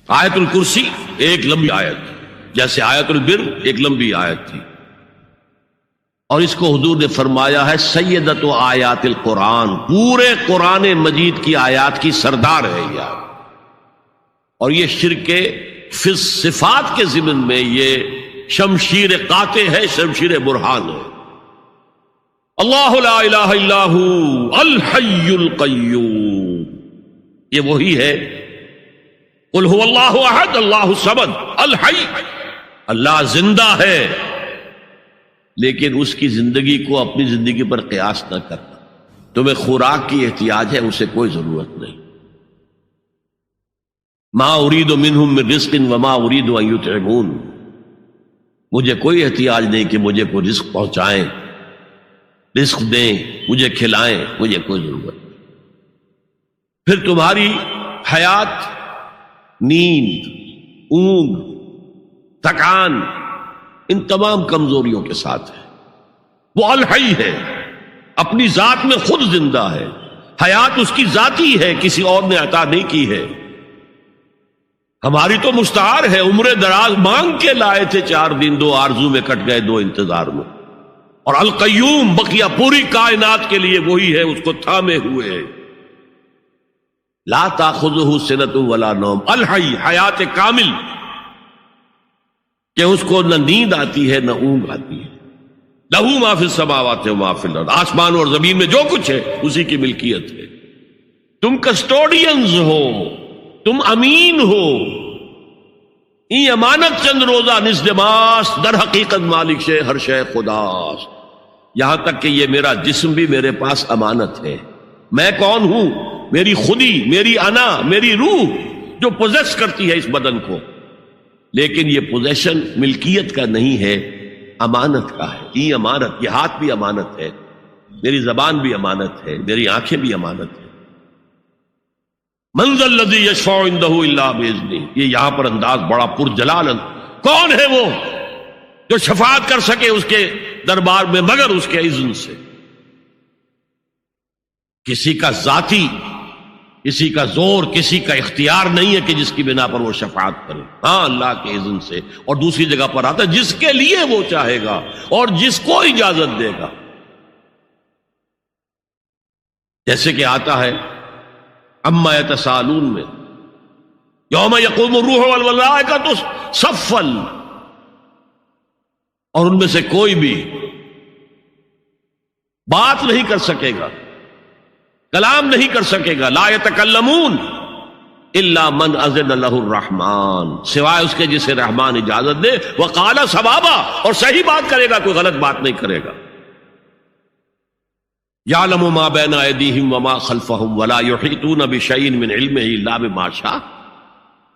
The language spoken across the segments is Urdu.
آیت الکرسی ایک لمبی آیت، جیسے آیت البر ایک لمبی آیت تھی، اور اس کو حضور نے فرمایا ہے سیدۃ آیات القرآن، پورے قرآن مجید کی آیات کی سردار ہے یہ آیت۔ اور یہ شرک فی الصفات کے ضمن میں یہ شمشیر قاطع ہے، شمشیر برہان ہے۔ اللہ لا الہ الا ہو الحی القیوم، یہ وہی ہے قل هو اللہ احد اللہ الصمد الحی، اللہ زندہ ہے، لیکن اس کی زندگی کو اپنی زندگی پر قیاس نہ کرنا۔ تمہیں خوراک کی احتیاج ہے، اسے کوئی ضرورت نہیں۔ ما اريد منهم من رزق وما اريد ان يطعمون، مجھے کوئی احتیاج نہیں کہ مجھے کوئی رزق پہنچائیں، رزق دیں، مجھے کھلائیں، مجھے کوئی ضرورت نہیں۔ پھر تمہاری حیات نیند، اونگ، تھکان، ان تمام کمزوریوں کے ساتھ ہے۔ وہ الحی ہے، اپنی ذات میں خود زندہ ہے، حیات اس کی ذاتی ہے، کسی اور نے عطا نہیں کی ہے۔ ہماری تو مستعار ہے، عمر دراز مانگ کے لائے تھے، 4 دن 2 آرزو میں کٹ گئے، 2 انتظار میں۔ اور القیوم بقیہ پوری کائنات کے لیے وہی ہے، اس کو تھامے ہوئے ہے۔ لا تاخذہ سنۃ ولا نوم، الحی، حیات کامل، کہ اس کو نہ نیند آتی ہے نہ اونگ آتی ہے۔ لہ ما فی السماوات و ما فی الارض، آسمان اور زمین میں جو کچھ ہے اسی کی ملکیت ہے۔ تم کسٹوڈینز ہو، تم امین ہو، این امانت چند روزہ نزد ماست، در حقیقت مالک شے ہر شے خداست۔ یہاں تک کہ یہ میرا جسم بھی میرے پاس امانت ہے۔ میں کون ہوں؟ میری خودی، میری انا، میری روح جو پوزیس کرتی ہے اس بدن کو، لیکن یہ پوزیشن ملکیت کا نہیں ہے، امانت کا ہے۔ یہ امانت، یہ ہاتھ بھی امانت ہے، میری زبان بھی امانت ہے، میری آنکھیں بھی امانت ہے۔ من ذا الذی یشفع عندہ الا باذنہ، یہ یہاں پر انداز بڑا پرجلال۔ کون ہے وہ جو شفاعت کر سکے اس کے دربار میں مگر اس کے اذن سے؟ کسی کا ذاتی، کسی کا زور، کسی کا اختیار نہیں ہے کہ جس کی بنا پر وہ شفاعت کرے، ہاں اللہ کے اذن سے۔ اور دوسری جگہ پر آتا ہے جس کے لیے وہ چاہے گا اور جس کو اجازت دے گا، جیسے کہ آتا ہے اما یتساءلون میں، یوم یقوم الروح والملائکۃ صفا، اور ان میں سے کوئی بھی بات نہیں کر سکے گا، کلام نہیں کر سکے گا، لا یتکلمون الا من اذن له الرحمن، سوائے اس کے جسے رحمان اجازت دے، وقال صوابا، اور صحیح بات کرے گا، کوئی غلط بات نہیں کرے گا۔ یعلم ما بین ایدیہم وما خلفہم ولا یحیطون بشیء من علمہ الا بما شاء،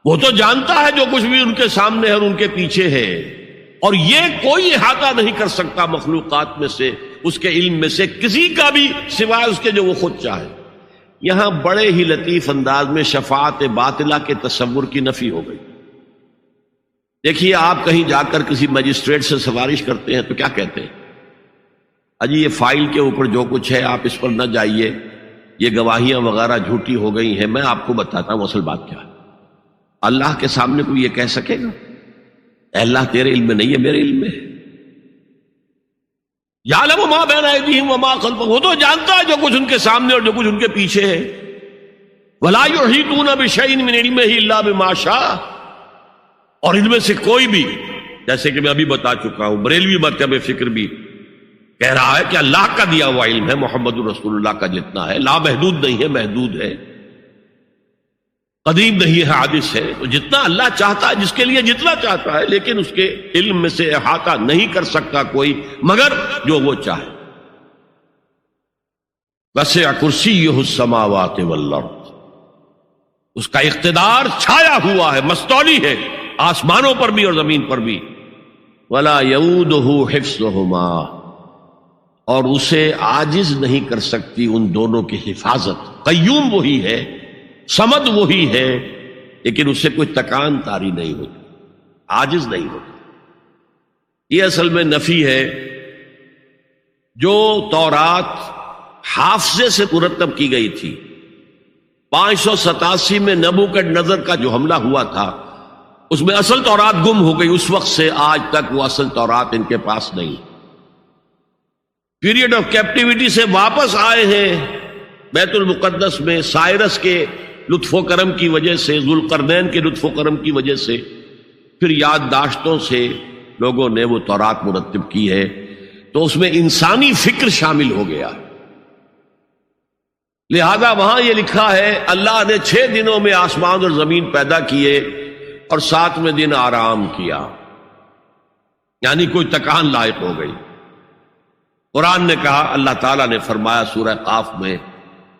وہ تو جانتا ہے جو کچھ بھی ان کے سامنے ہے اور ان کے پیچھے ہے، اور یہ کوئی احاطہ نہیں کر سکتا مخلوقات میں سے، اس کے علم میں سے کسی کا بھی، سوائے اس کے جو وہ خود چاہے۔ یہاں بڑے ہی لطیف انداز میں شفاعت باطلہ کے تصور کی نفی ہو گئی۔ دیکھیے، آپ کہیں جا کر کسی مجسٹریٹ سے سفارش کرتے ہیں تو کیا کہتے ہیں؟ اجی یہ فائل کے اوپر جو کچھ ہے آپ اس پر نہ جائیے، یہ گواہیاں وغیرہ جھوٹی ہو گئی ہیں، میں آپ کو بتاتا ہوں اصل بات کیا ہے۔ اللہ کے سامنے کوئی یہ کہہ سکے گا اے اللہ تیرے علم میں نہیں ہے، میرے علم میں ہے؟ یعلم ما بین ایدیہم وما خلفہم، وہ تو جانتا ہے جو کچھ ان کے سامنے اور جو کچھ ان کے پیچھے ہے۔ ولا یحیطون بشیء من علمہ الا بما شاء، اور ان میں سے کوئی بھی، جیسے کہ میں ابھی بتا چکا ہوں، بریلوی مکتب فکر بھی کہہ رہا ہے کہ اللہ کا دیا ہوا علم ہے، محمد رسول اللہ کا جتنا ہے، لا محدود نہیں ہے، محدود ہے، قدیم نہیں ہے، حادث ہے۔ تو جتنا اللہ چاہتا ہے، جس کے لیے جتنا چاہتا ہے، لیکن اس کے علم میں سے احاطہ نہیں کر سکتا کوئی مگر جو وہ چاہے۔ وسع کرسیہ السماوات والارض، اس کا اقتدار چھایا ہوا ہے، مستولی ہے، آسمانوں پر بھی اور زمین پر بھی۔ ولا یؤودہ حفظہما، اور اسے عاجز نہیں کر سکتی ان دونوں کی حفاظت۔ قیوم وہی ہے، صمد وہی ہے، لیکن اس سے کوئی تکان طاری نہیں ہوتی، عاجز نہیں ہوتی۔ یہ اصل میں نفی ہے جو تورات حافظے سے مرتب کی گئی تھی، 587 میں نبوکڈنضر کا جو حملہ ہوا تھا اس میں اصل تورات گم ہو گئی. اس وقت سے آج تک وہ اصل تورات ان کے پاس نہیں. پیریڈ آف کیپٹیوٹی سے واپس آئے ہیں بیت المقدس میں سائرس کے لطف و کرم کی وجہ سے، ذوالقرنین کے لطف و کرم کی وجہ سے. پھر یادداشتوں سے لوگوں نے وہ تورات مرتب کی ہے، تو اس میں انسانی فکر شامل ہو گیا. لہذا وہاں یہ لکھا ہے اللہ نے 6 دنوں میں آسمان اور زمین پیدا کیے اور 7ویں دن آرام کیا، یعنی کوئی تکان لائق ہو گئی. قرآن نے کہا، اللہ تعالیٰ نے فرمایا سورہ قاف میں،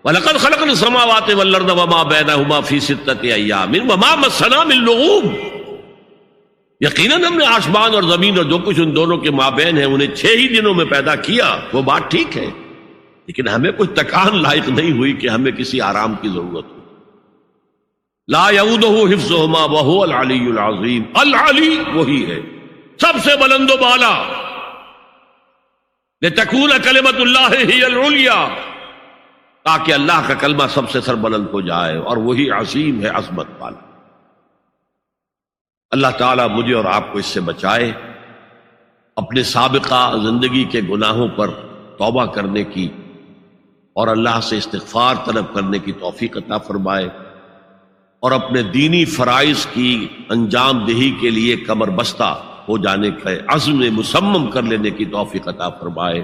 وَلَقَدْ خَلَقْنَا السَّمَاوَاتِ وَالْأَرْضَ وَمَا بَيْنَهُمَا فِي 6 أَيَّامٍ وَمَا مَسَّنَا مِن لُغُوبٍ. یقیناً ہم نے آسمان اور زمین اور جو کچھ ان دونوں کے مابین ہے انہیں 6 ہی دنوں میں پیدا کیا. وہ بات ٹھیک ہے، لیکن ہمیں کوئی تکان لائق نہیں ہوئی کہ ہمیں کسی آرام کی ضرورت ہو. لا یعودہ حفظہما وہو العلی العظیم. العلی وہی ہے سب سے بلند و بالا. لتکون کلمۃ اللہ ہی العلیٰ، تاکہ اللہ کا کلمہ سب سے سربلند ہو جائے، اور وہی عظیم ہے، عظمت والا. اللہ تعالیٰ مجھے اور آپ کو اس سے بچائے، اپنے سابقہ زندگی کے گناہوں پر توبہ کرنے کی اور اللہ سے استغفار طلب کرنے کی توفیق عطا فرمائے، اور اپنے دینی فرائض کی انجام دہی کے لیے کمر بستہ ہو جانے کا عزم مصمم کر لینے کی توفیق عطا فرمائے.